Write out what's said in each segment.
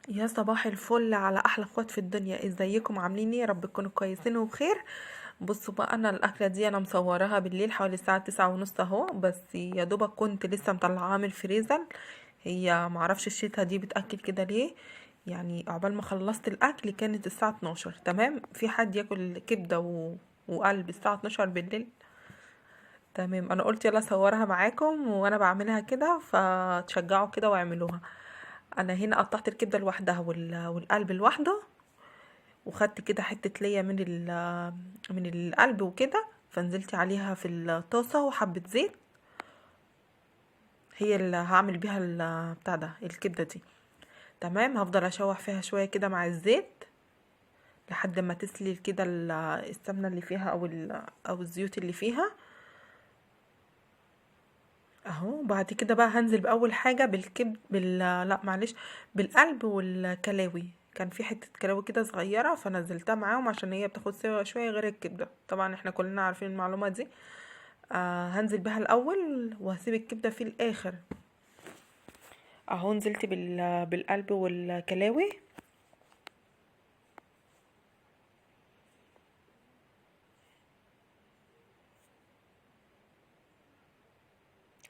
يا صباح الفل على احلى اخوات في الدنيا، ازيكم؟ عاملين ايه؟ يا رب تكونوا كويسين وبخير. بصوا بقى، انا الاكله دي انا مصوراها بالليل حوالي الساعه 9:30 اهو، بس يا دوبك كنت لسه مطلعاها من الفريزر. هي معرفش الشتا دي بتاكل كده ليه. يعني عقبال ما خلصت الاكل كانت الساعه 12. تمام، في حد ياكل كبده وقلب الساعه 12 بالليل؟ تمام، انا قلت يلا اصورها معاكم وانا بعملها كده فتشجعوا كده واعملوها. انا هنا قطعت الكبده لوحدها والقلب لوحده، وخدت كده حته ليا من القلب وكده، فنزلت عليها في الطاسه وحبه زيت. هي اللي هعمل بيها بتاع ده الكبده دي. تمام، هفضل اشوح فيها شويه كده مع الزيت لحد ما تسلي كده السمنه اللي فيها او الزيوت اللي فيها اهو. بعد كده بقى هنزل باول حاجه لا معلش، بالقلب والكلاوي. كان في حته كلاوي كده صغيره فنزلتها معاهم عشان هي بتاخد سوا شويه غير الكبده، طبعا احنا كلنا عارفين المعلومه دي. هنزل بها الاول وهسيب الكبده في الاخر. اهو نزلت بالقلب والكلاوي.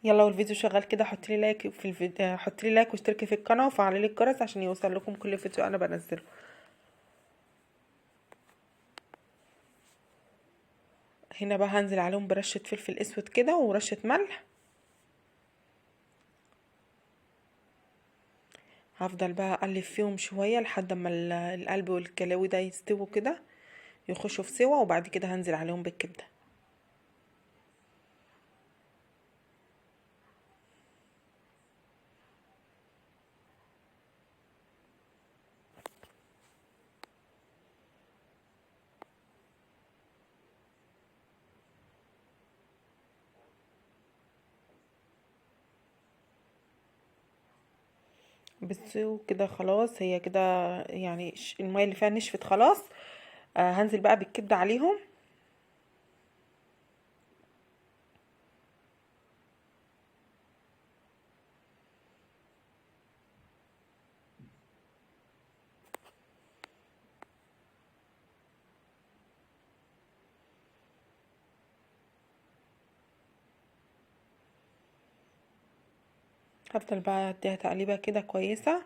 يلا، والفيديو شغال كده حطي لي لايك في الفيديو، حطي لي لايك واشتركي في القناه وفعلي لي الجرس عشان يوصل لكم كل فيديو انا بنزله. هنا بقى هنزل عليهم برشه فلفل اسود كده ورشه ملح. هفضل بقى اقلب فيهم شويه لحد ما القلب والكلاوي ده يستووا كده، يخشوا في سوا، وبعد كده هنزل عليهم بالكبده. بصوا كده خلاص، هي كده يعني الميه اللي فيها نشفت خلاص. هنزل بقى بالكبده عليهم. هفضل بقى اديها تقليبه كده كويسه.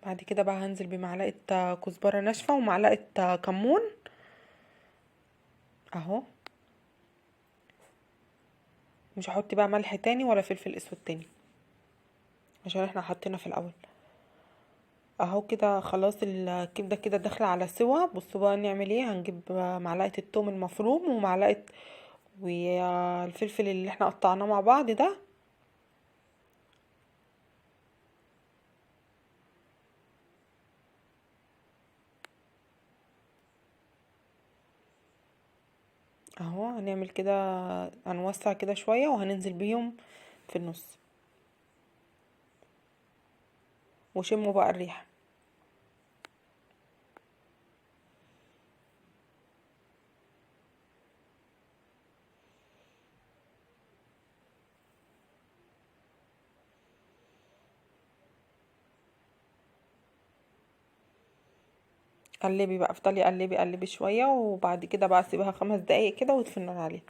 بعد كده بقى هنزل بمعلقه كزبره ناشفه ومعلقه كمون اهو. مش هحط بقى ملح تاني ولا فلفل اسود تاني عشان احنا حطينا في الاول. اهو كده خلاص، الكبده كده داخله على سوا. بصوا بقى نعمل ايه، هنجيب معلقه الثوم المفروم ومعلقه والفلفل اللي احنا قطعناه مع بعض ده اهو. هنعمل كده، هنوسع كده شويه وهننزل بيهم في النص، وشموا بقى الريحه. قلبي بقى، افضلي قلبي قلبي شويه، وبعد كده بقى سيبها 5 دقايق كده واطفي النار عليها.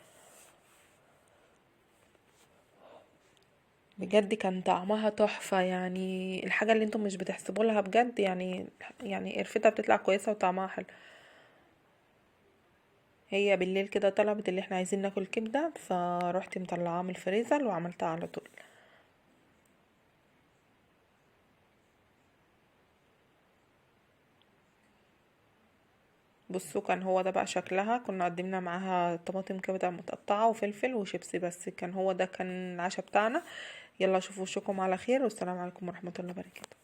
بجد كان طعمها تحفه، يعني الحاجه اللي انتم مش بتحسبوا لها بجد، يعني قرفتها بتطلع كويسه وطعمها حلو. هي بالليل كده طلبت اللي احنا عايزين ناكل كبده، فروحت مطلعاها من الفريزر وعملتها على طول. بصوا كان هو ده بقى شكلها. كنا قدمنا معاها طماطم كده متقطعه وفلفل وشيبسي، بس كان هو ده كان العشاء بتاعنا. يلا شوفوا وشكم على خير، والسلام عليكم ورحمه الله وبركاته.